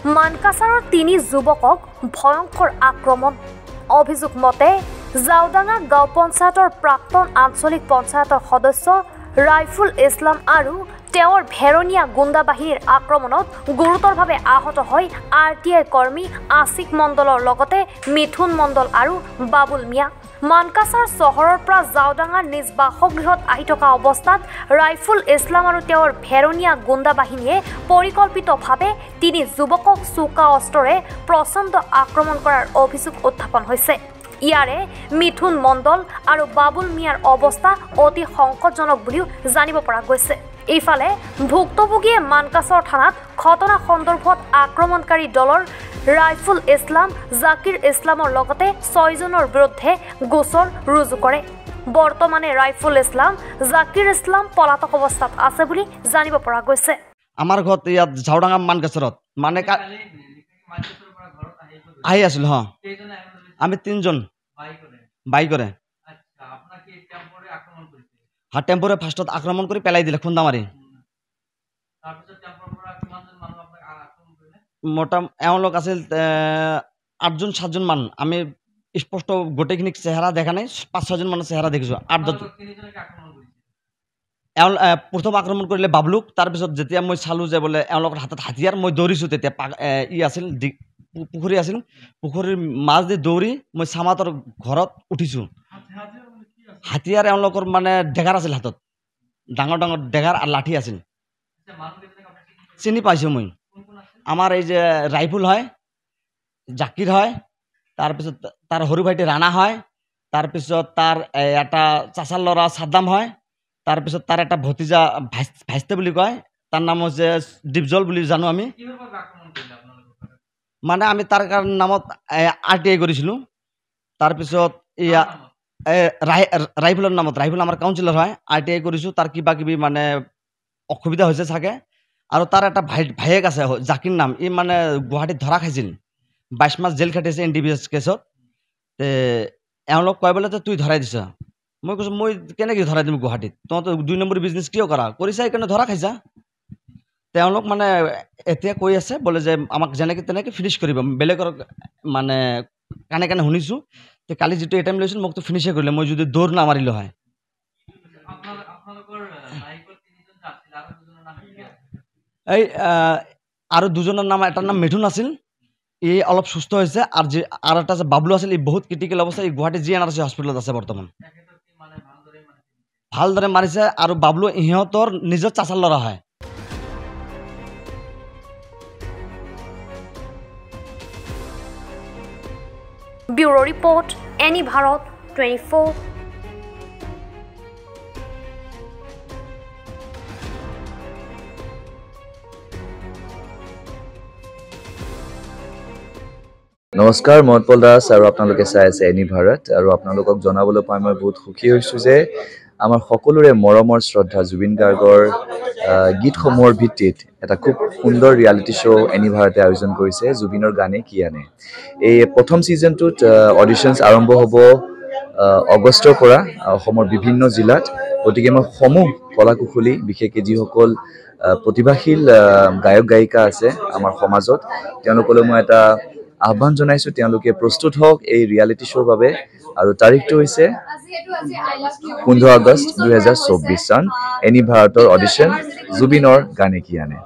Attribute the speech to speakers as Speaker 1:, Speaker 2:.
Speaker 1: মানকাছাৰৰ 3 যুৱকক ভয়ংকৰ আক্ৰমণ। অভিযোগ মতে জাওডাঙা গাঁও পঞ্চায়তৰ প্ৰাক্তন আঞ্চলিক পঞ্চায়তৰ সদস্য ৰাইফুল ইছলাম আৰু তেওঁৰ ভেৰণীয়া গুণ্ডা বাহিনীৰ আক্ৰমণত গুৰুতৰভাৱে আহত হৈ RTI কৰ্মী আশিক মণ্ডলৰ লগতে মিথুন মণ্ডল আৰু বাবুল মিয়া। মানকাছাৰ চহৰৰ পৰা জাওডাঙাৰ নিজ বাসগৃহত আহি থকা অৱস্থাত ৰাইফুল ইছলাম আৰু তেওঁৰ ভেৰণীয়া গুণ্ডা বাহিনীয়ে পৰিকল্পিতভাৱে 3 যুৱকক চোকা অস্ত্ৰৰে প্ৰচণ্ড আক্ৰমণ কৰাৰ অভিযোগ উত্থাপন হৈছে। ইয়াৰে মিথুন মণ্ডল আৰু বাবুল মিয়াৰ অৱস্থা অতি সংকটজনক বুলিও জানিব পৰা গৈছে। এইফালে ভুক্তভোগীয়ে মানকাছাৰ থানাত ঘটনা সন্দৰ্ভত আক্ৰমণকাৰী দলৰ ৰাইফুল ইছলাম, জাকিৰ ইছলামৰ লগতে 6 জনৰ বিৰুদ্ধে গোচৰ ৰুজু কৰে। বৰ্তমানে ৰাইফুল ইছলাম, জাকিৰ ইছলাম পলাতক অৱস্থাত আছে বুলি জানিব পৰা গৈছে।
Speaker 2: আমাৰ ঘৰত ইয়াত জাওডাঙা মানকাছাৰত মানে আহি আছিল হ আমি 3 জন বাইকৰে টেম্পৰে ফাৰ্ষ্টত আক্ৰমণ কৰি পেলাই দিলে খুন্দা মাৰি। মোটা এওঁলোক আছিল 8 জন 7 জন মান। আমি স্পষ্ট গোটেইখিনি চেহাৰা দেখা নাই, 5-6 জন মানৰ চেহাৰা দেখিছোঁ। 8 প্ৰথম আক্ৰমণ কৰিলে বাবলুক। তাৰপিছত যেতিয়া মই চালোঁ যে বোলে এওঁলোকৰ হাতত হাতিয়াৰ, মই দৌৰিছোঁ। তেতিয়া আছিল পুখুৰী আছিল, পুখুৰীৰ মাছ দি দৌৰি মই চামাতৰ ঘৰত উঠিছোঁ। হাতিয়াৰ এওঁলোকৰ মানে ডেগাৰ আছিল হাতত, ডাঙৰ ডাঙৰ ডেগাৰ আৰু লাঠি আছিল। চিনি পাইছোঁ মই। আমাৰ এই যে ৰাইফুল হয়, জাকিৰ হয়, তাৰপিছত তাৰ সৰু ভাইটি ৰাণা হয়, তাৰপিছত তাৰ এটা চাচাৰ ল'ৰা চাদ্দাম হয়, তাৰপিছত তাৰ এটা ভতিজা ভাইস্তে বুলি কয়, তাৰ নাম হৈছে দীপজল বুলি জানো আমি। মানে আমি তাৰ নামত RTI কৰিছিলোঁ। তাৰপিছত এয়া ৰাইফুলৰ নামত, ৰাইফুল আমাৰ কাউন্সিলৰ হয়, RTI কৰিছোঁ। তাৰ কিবা কিবি মানে অসুবিধা হৈছে চাগে। আৰু তাৰ এটা ভায়েক আছে জাকিৰ নাম, ই মানে গুৱাহাটীত ধৰা খাইছিল, 22 মাহ জেল খাটিছে NDPS কেছত। এওঁলোক কয় বোলে তুই ধৰাই দিছা। মই কৈছোঁ মই কেনেকৈ ধৰাই দিম গুৱাহাটীত, তহঁতে 2 নম্বৰ বিজনেছ কিয় কৰা, কৰিছা সেইকাৰণে ধৰা খাইছা। তেওঁলোক মানে এতিয়া কৈ আছে বোলে যে আমাক যেনেকৈ তেনেকৈ ফিনিছ কৰিব। বেলেগৰ মানে কাণে কাণে শুনিছোঁ। কালি যিটো এটাইম লৈছিল মোকতো ফিনিছে কৰিলে, মই যদি দৌৰ নামাৰিলোঁ হয়। এই আৰু 2 জনৰ নাম, এটাৰ নাম মিথুন আছিল, ই অলপ সুস্থ হৈছে। আৰু এটা যে বাবলু আছিল, ই বহুত ক্ৰিটিকেল অৱস্থা, ই গুৱাহাটী GNRC হস্পিটেলত আছে বৰ্তমান। ভালদৰে মাৰিছে। আৰু বাবলু ইহঁতৰ নিজৰ চাচাৰ ল'ৰা হয়।
Speaker 1: Bureau report, any Bharat 24।
Speaker 3: নমস্কাৰ, মই উৎপল দাস আৰু আপোনালোকে চাই আছে এনি ভাৰত। আৰু আপোনালোকক জনাবলৈ পাই মই বহুত সুখী হৈছোঁ যে আমাৰ সকলোৰে মৰমৰ শ্ৰদ্ধা জুবিন গাৰ্গৰ গীতসমূহৰ ভিত্তিত এটা খুব সুন্দৰ ৰিয়েলিটি শ্ব' এনি ভাৰতে আয়োজন কৰিছে, জুবিনৰ গানে কি আনে। এই প্ৰথম ছিজনটোত অডিশ্যনছ আৰম্ভ হ'ব আগষ্টৰ পৰা অসমৰ বিভিন্ন জিলাত। গতিকে মই সমূহ কলাকুশলী, বিশেষকৈ যিসকল প্ৰতিভাশীল গায়ক গায়িকা আছে আমাৰ সমাজত, তেওঁলোকলৈ মই এটা আহ্বান জনাইছোঁ, তেওঁলোকে প্ৰস্তুত হওক এই ৰিয়েলিটি শ্ব'ৰ বাবে। আৰু তাৰিখটো হৈছে 15 আগষ্ট 2024 চন। এনি ভাৰতৰ অডিশ্যন, জুবিনৰ গানে কি আনে।